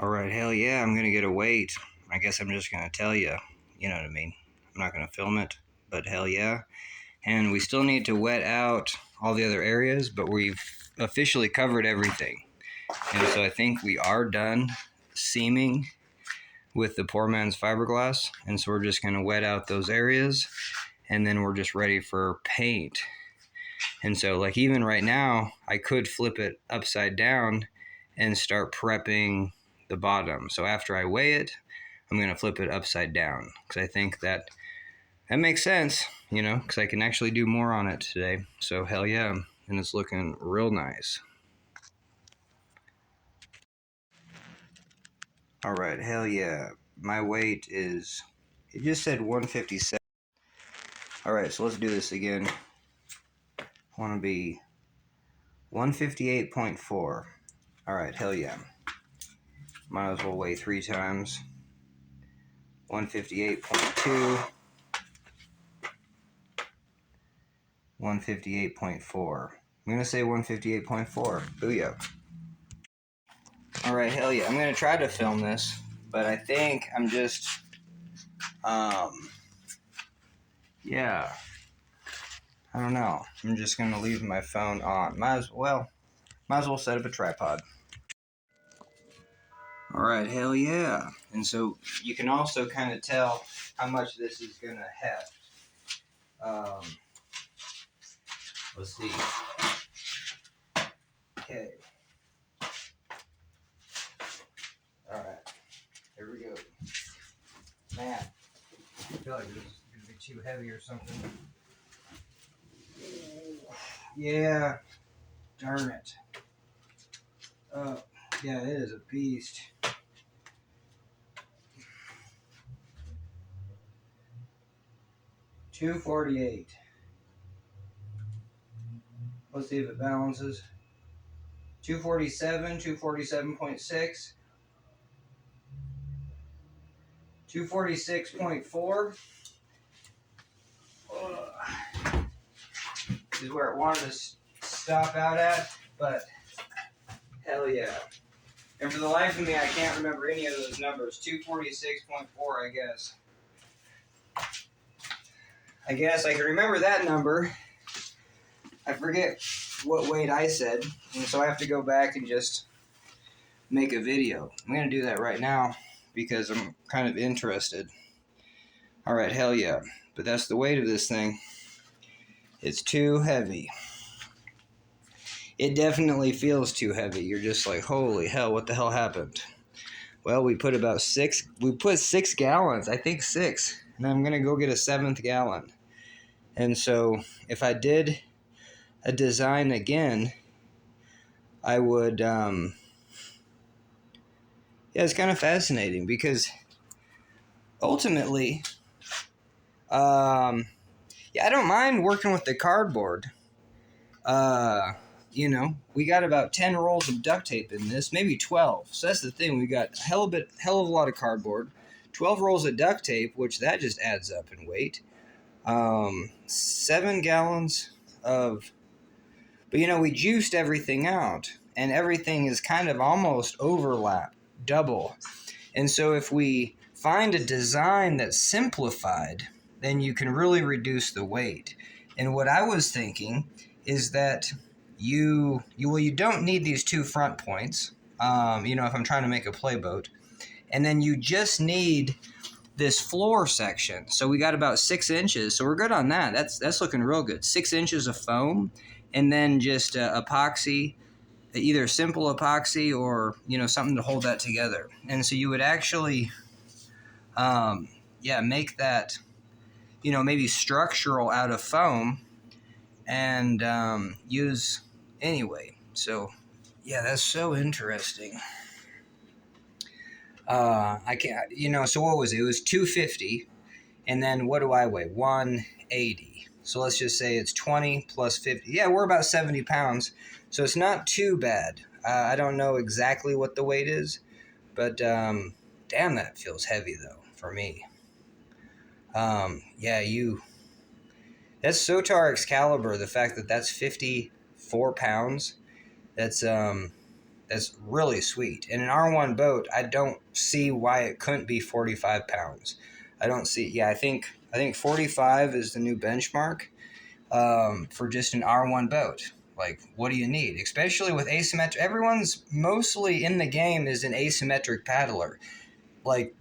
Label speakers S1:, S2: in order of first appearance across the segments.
S1: All right, hell yeah, I'm gonna get a weight. I guess I'm just gonna tell you. You know what I mean? I'm not gonna film it, but hell yeah. And we still need to wet out all the other areas, but we've officially covered everything. And so I think we are done seaming with the poor man's fiberglass. And so we're just gonna wet out those areas, and then we're just ready for paint. And so, like, even right now, I could flip it upside down and start prepping the bottom. So after I weigh it, I'm going to flip it upside down because I think that makes sense, because I can actually do more on it today. So hell yeah, and it's looking real nice. All right, hell yeah. My weight is, it just said 157. All right, so let's do this again. I want to be 158.4. All right, hell yeah. Might as well weigh 3 times. 158.2. 158.4. I'm going to say 158.4. Booyah. All right, hell yeah. I'm going to try to film this, but I think I'm just, yeah. I don't know. I'm just going to leave my phone on. Might as well set up a tripod. All right, hell yeah. And so you can also kind of tell how much this is going to heft. Let's see. Okay. All right. Here we go. Man, I feel like this is going to be too heavy or something. Yeah. Darn it. Yeah, it is a beast. $248. Let's see if it balances. 247, 247.6, 246.4. This is where it wanted to stop out at, but hell yeah. And for the life of me, I can't remember any of those numbers. 246.4, I guess. I guess I can remember that number. I forget what weight I said, and so I have to go back and just make a video. I'm going to do that right now because I'm kind of interested. All right, hell yeah. But that's the weight of this thing. It's too heavy. It definitely feels too heavy. You're just like, holy hell, what the hell happened? Well, we put 6 gallons, I think 6, and I'm going to go get a 7th gallon. And so if I did a design again, I would, yeah, it's kind of fascinating because ultimately, yeah, I don't mind working with the cardboard. We got about 10 rolls of duct tape in this, maybe 12. So that's the thing. We got hell of a lot of cardboard, 12 rolls of duct tape, which that just adds up in weight. 7 gallons of, but we juiced everything out, and everything is kind of almost overlap, double. And so if we find a design that's simplified, then you can really reduce the weight. And what I was thinking is that you don't need these 2 front points, if I'm trying to make a play boat. And then you just need this floor section. So we got about 6 inches. So we're good on that. That's looking real good. 6 inches of foam, and then just epoxy, either simple epoxy or, something to hold that together. And so you would actually, make that, maybe structural out of foam and use anyway. So, yeah, that's so interesting. I can't, so what was it? It was 250. And then what do I weigh? 180. So let's just say it's 20 plus 50. Yeah, we're about 70 pounds. So it's not too bad. I don't know exactly what the weight is, but damn, that feels heavy though for me. That's Sotar Excalibur. The fact that that's 54 pounds. That's That's really sweet. In an R1 boat, I don't see why it couldn't be 45 pounds. I don't see. Yeah, I think 45 is the new benchmark for just an R1 boat. Like, what do you need? Especially with asymmetric. Everyone's mostly in the game is an asymmetric paddler. Like,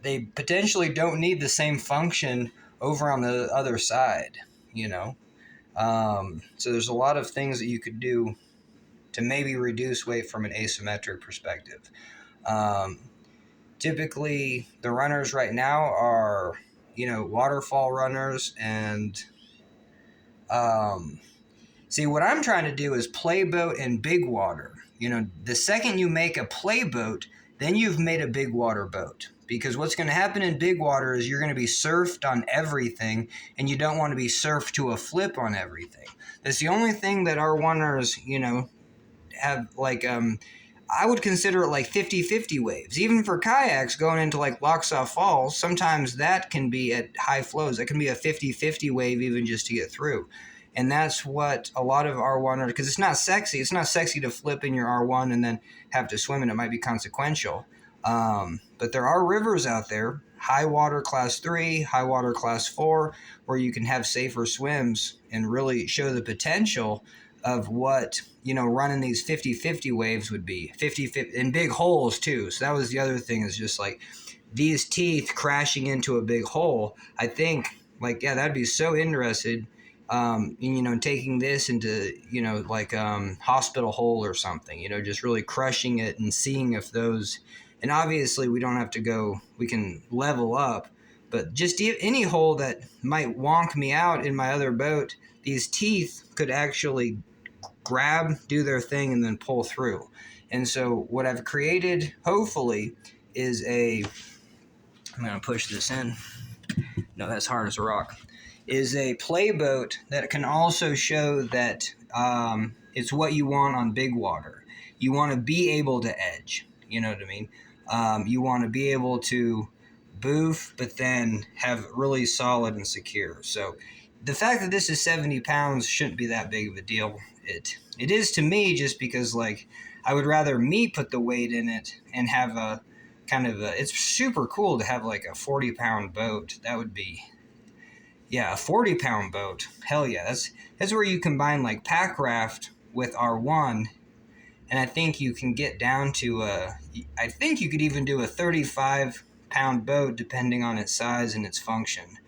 S1: they potentially don't need the same function over on the other side, you know? So there's a lot of things that you could do to maybe reduce weight from an asymmetric perspective. Um, Typically, the runners right now are, waterfall runners and see, what I'm trying to do is play boat and big water. The second you make a play boat, then you've made a big water boat. Because what's going to happen in big water is you're going to be surfed on everything, and you don't want to be surfed to a flip on everything. That's the only thing that our runners, have like I would consider it like 50-50 waves. Even for kayaks going into like Locksaw Falls, sometimes that can be at high flows. That can be a 50-50 wave even just to get through. And that's what a lot of R1 are, because it's not sexy. It's not sexy to flip in your R1 and then have to swim, and it might be consequential. But there are rivers out there, high water class 3, high water class 4, where you can have safer swims and really show the potential of what running these 50-50 waves would be. 50-50 in big holes too. So that was the other thing, is just like these teeth crashing into a big hole. I think, like, yeah, that'd be so interested taking this into hospital hole or something, just really crushing it and seeing if those. And obviously we don't have to go, we can level up, but just any hole that might wonk me out in my other boat, these teeth could actually grab, do their thing, and then pull through. And so what I've created, hopefully, is I'm going to push this in. No, that's hard as a rock. Is a play boat that can also show that it's what you want on big water. You want to be able to edge. You know what I mean? You want to be able to boof, but then have really solid and secure. So the fact that this is 70 pounds shouldn't be that big of a deal. It is to me, just because, like, I would rather me put the weight in it and have a kind of it's super cool to have like a 40-pound boat. That would be, yeah, a 40-pound boat. Hell yeah. That's where you combine like pack raft with R1. And I think you can get down to I think you could even do a 35-pound boat depending on its size and its function.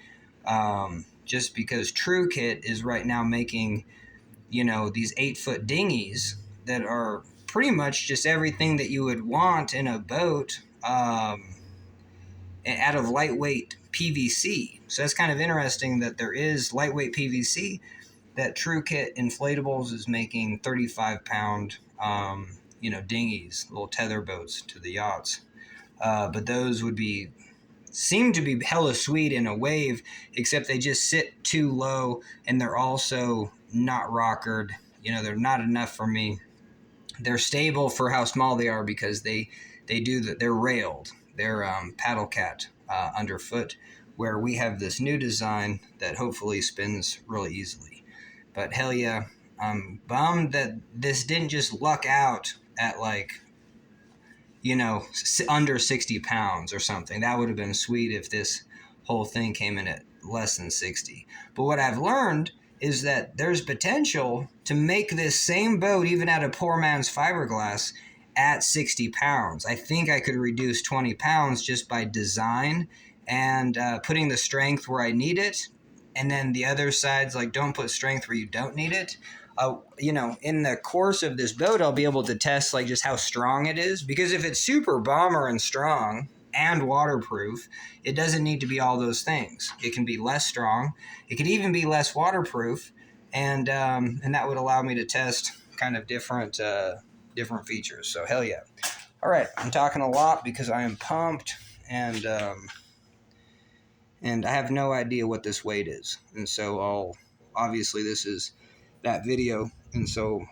S1: Just because True Kit is right now making, these 8-foot dinghies that are pretty much just everything that you would want in a boat, out of lightweight PVC. So that's kind of interesting that there is lightweight PVC, that True Kit Inflatables is making 35-pound, dinghies, little tether boats to the yachts. But those would seem to be hella sweet in a wave, except they just sit too low, and they're also not rockered. They're not enough for me. They're stable for how small they are, because they're railed. They're paddle cat underfoot, where we have this new design that hopefully spins really easily. But hell yeah, I'm bummed that this didn't just luck out at like, under 60 pounds or something. That would have been sweet if this whole thing came in at less than 60. But what I've learned is that there's potential to make this same boat, even at a poor man's fiberglass, at 60 pounds. I think I could reduce 20 pounds just by design and putting the strength where I need it. And then the other side's like, don't put strength where you don't need it. In the course of this boat, I'll be able to test like just how strong it is. Because if it's super bomber and strong and waterproof, it doesn't need to be all those things. It can be less strong. It could even be less waterproof, and that would allow me to test kind of different features. So hell yeah! All right, I'm talking a lot because I am pumped, and I have no idea what this weight is, and so obviously this is that video, and so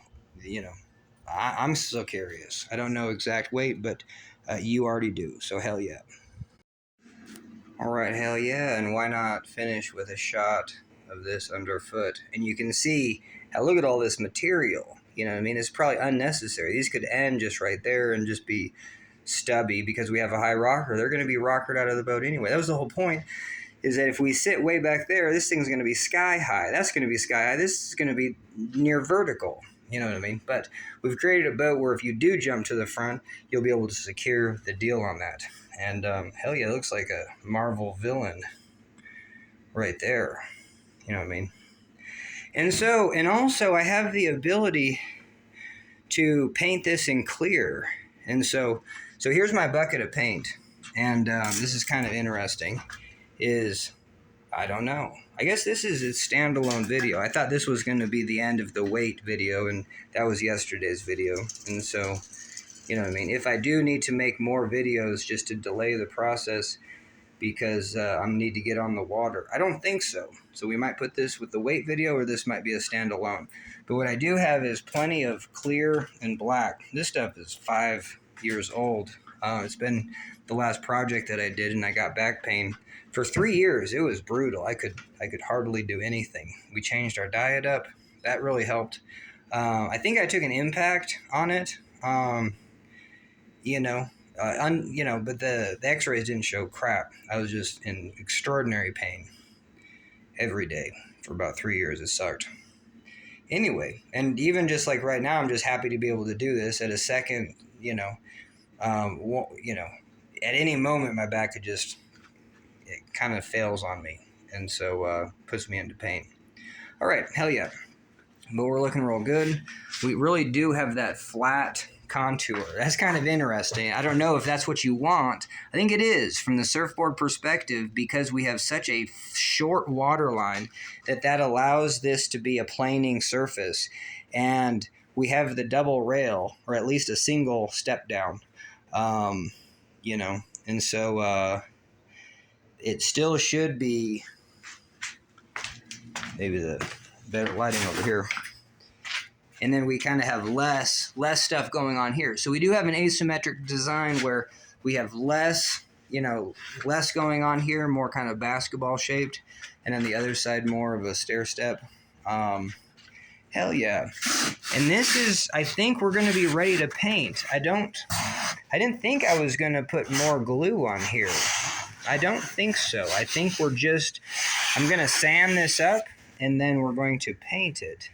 S1: I'm so curious. I don't know exact weight, but you already do. So hell yeah! All right, hell yeah, and why not finish with a shot of this underfoot? And you can see, look at all this material. You know what I mean? It's probably unnecessary. These could end just right there and just be stubby because we have a high rocker. They're going to be rockered out of the boat anyway. That was the whole point, is that if we sit way back there, this thing's going to be sky high. That's going to be sky high. This is going to be near vertical. You know what I mean? But we've created a boat where if you do jump to the front, you'll be able to secure the deal on that. And hell yeah, it looks like a Marvel villain right there. You know what I mean? And also I have the ability to paint this in clear. And so here's my bucket of paint. And this is kind of interesting. I don't know. I guess this is a standalone video. I thought this was going to be the end of the weight video, and that was yesterday's video. And so, you know what I mean? If I do need to make more videos just to delay the process because I need to get on the water, I don't think so. So we might put this with the weight video, or this might be a standalone. But what I do have is plenty of clear and black. This stuff is 5 years old. It's been the last project that I did, and I got back pain. For 3 years, it was brutal. I could hardly do anything. We changed our diet up. That really helped. I think I took an impact on it. But the X-rays didn't show crap. I was just in extraordinary pain every day for about 3 years. It sucked. Anyway, and even just like right now, I'm just happy to be able to do this at a second. At any moment, my back could just. It kind of fails on me, and so puts me into pain. All right, hell yeah. But we're looking real good. We really do have that flat contour. That's kind of interesting. I don't know if that's what you want. I think it is from the surfboard perspective, because we have such a short water line that allows this to be a planing surface. And we have the double rail, or at least a single step down, and so it still should be, maybe the better lighting over here. And then we kind of have less stuff going on here. So we do have an asymmetric design where we have less going on here, more kind of basketball shaped. And on the other side, more of a stair step. Hell yeah. And this is, I think we're going to be ready to paint. I didn't think I was going to put more glue on here. I don't think so. I think I'm going to sand this up, and then we're going to paint it.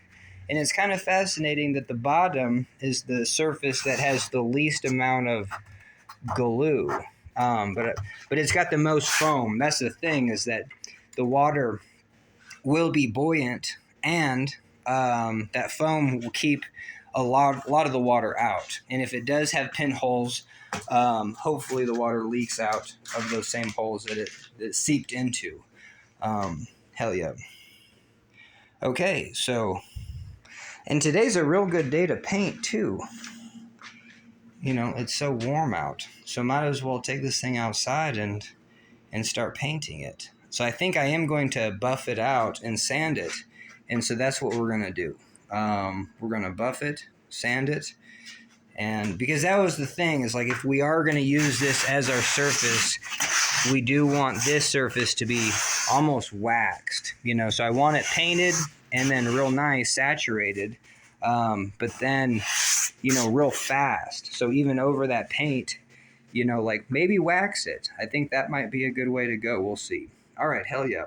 S1: And it's kind of fascinating that the bottom is the surface that has the least amount of glue. But it's got the most foam. That's the thing, is that the water will be buoyant, and that foam will keep a lot of the water out. And if it does have pinholes, hopefully the water leaks out of those same holes that it seeped into. Hell yeah. Okay, so, and today's a real good day to paint too. It's so warm out, so might as well take this thing outside and start painting it. So I think I am going to buff it out and sand it, and so that's what we're going to do. We're going to buff it, sand it, and because that was the thing, is like, if we are going to use this as our surface, we do want this surface to be almost waxed, so I want it painted and then real nice, saturated, but then, real fast. So even over that paint, like maybe wax it. I think that might be a good way to go. We'll see. All right, hell yeah.